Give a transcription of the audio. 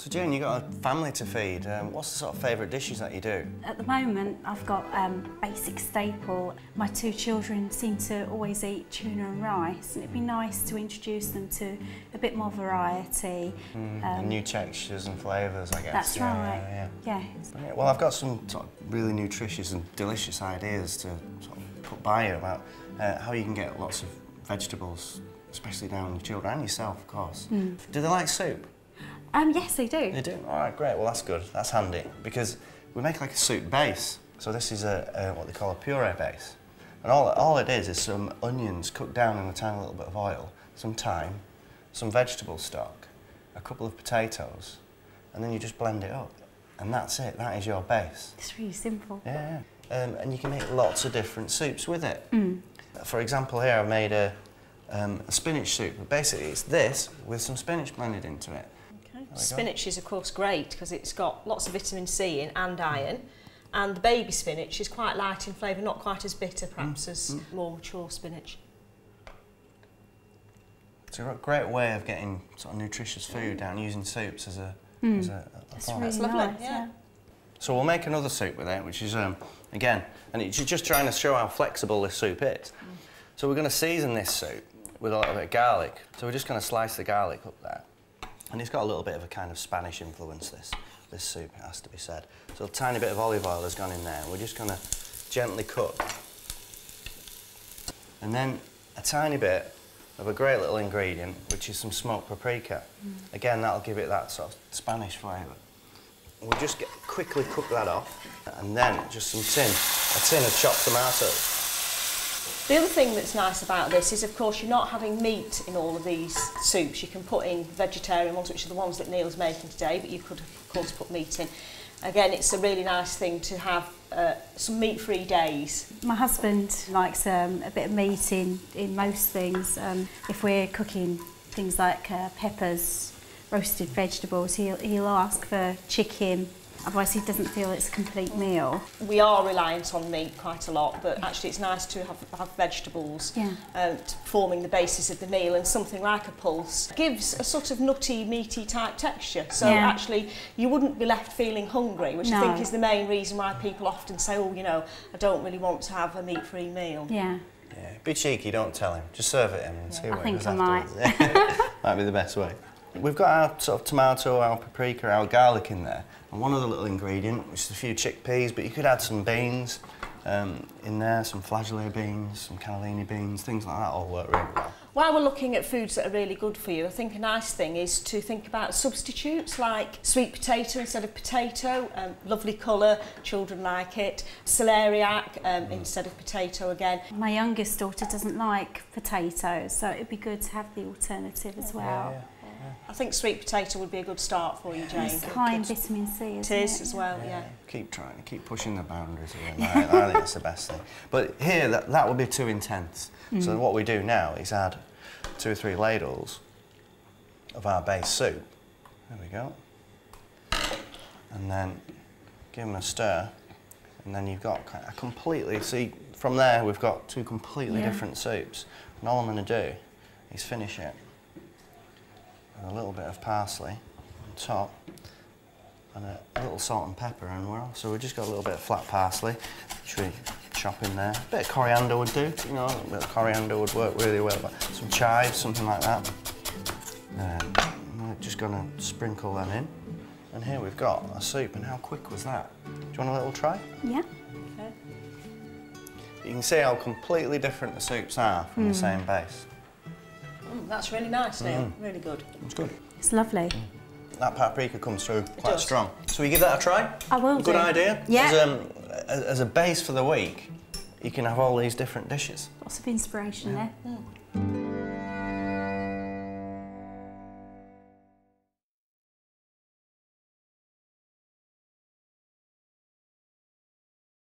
So Jane, you've got a family to feed. What's the sort of favourite dishes that you do? At the moment, I've got basic staple. My two children seem to always eat tuna and rice, and it'd be nice to introduce them to a bit more variety. And new textures and flavours, I guess. That's right. Yeah. Well, I've got some sort of really nutritious and delicious ideas to sort of put by you about how you can get lots of vegetables, especially down your children and yourself, of course. Do they like soup? Yes, they do. They do? All right, great. Well, that's good. That's handy because we make like a soup base. So this is what they call a puree base. And all it is some onions cooked down in a tiny little bit of oil, some thyme, some vegetable stock, a couple of potatoes, and then you just blend it up. And that's it. That is your base. It's really simple. Yeah. And you can make lots of different soups with it. For example, here I've made a spinach soup. But basically, it's this with some spinach blended into it. Spinach is of course great because it's got lots of vitamin C in and iron, and the baby spinach is quite light in flavour, not quite as bitter perhaps as more mature spinach. It's a great way of getting sort of nutritious food down using soups as a That's form. really That's lovely, nice, yeah. So we'll make another soup with it, which is again, and it's just trying to show how flexible this soup is. So we're going to season this soup with a little bit of garlic. So we're just going to slice the garlic up there. And it's got a little bit of a kind of Spanish influence, this soup, it has to be said. So a tiny bit of olive oil has gone in there, and we're just going to gently cook. And then a tiny bit of a great little ingredient, which is some smoked paprika. Again, that'll give it that sort of Spanish flavour. We'll just quickly cook that off, and then just a tin of chopped tomatoes. The other thing that's nice about this is, of course, you're not having meat in all of these soups. You can put in vegetarian ones, which are the ones that Neil's making today, but you could, of course, put meat in. Again, it's a really nice thing to have some meat-free days. My husband likes a bit of meat in most things. If we're cooking things like peppers, roasted vegetables, he'll ask for chicken. Otherwise, he doesn't feel it's a complete meal. We are reliant on meat quite a lot, but actually it's nice to have vegetables forming the basis of the meal, and something like a pulse gives a sort of nutty, meaty type texture. So actually you wouldn't be left feeling hungry, which I think is the main reason why people often say, oh, you know, I don't really want to have a meat-free meal. Yeah, be cheeky, don't tell him. Just serve it him and see what he does afterwards. I think I might be the best way. We've got our sort of tomato, our paprika, our garlic in there, and one other little ingredient, which is a few chickpeas, but you could add some beans in there, some flageolet beans, some cannellini beans, things like that all work really well. While we're looking at foods that are really good for you, I think a nice thing is to think about substitutes like sweet potato instead of potato, lovely colour, children like it, celeriac instead of potato again. My youngest daughter doesn't like potatoes, so it'd be good to have the alternative as well. I think sweet potato would be a good start for you, Jane. It's high in vitamin C, isn't it? It is as well, yeah. Keep trying, keep pushing the boundaries again. I think that's the best thing. But here, that would be too intense. So what we do now is add 2 or 3 ladles of our base soup. There we go. And then give them a stir. And then you've got a completely, see, from there we've got 2 completely different soups. And all I'm going to do is finish it with a little bit of parsley on top and a little salt and pepper, and so we've just got a little bit of flat parsley, which we chop in there. A bit of coriander would do, you know, a bit of coriander would work really well. Some chives, something like that. We're just going to sprinkle that in. And here we've got a soup, and how quick was that? Do you want a little try? Yeah. Okay. You can see how completely different the soups are from the same base. That's really nice, Neil. Really good. It's good. It's lovely. That paprika comes through quite strong. So we give that a try? I will do. Good idea? Yeah. As a base for the week, you can have all these different dishes. Lots of inspiration there.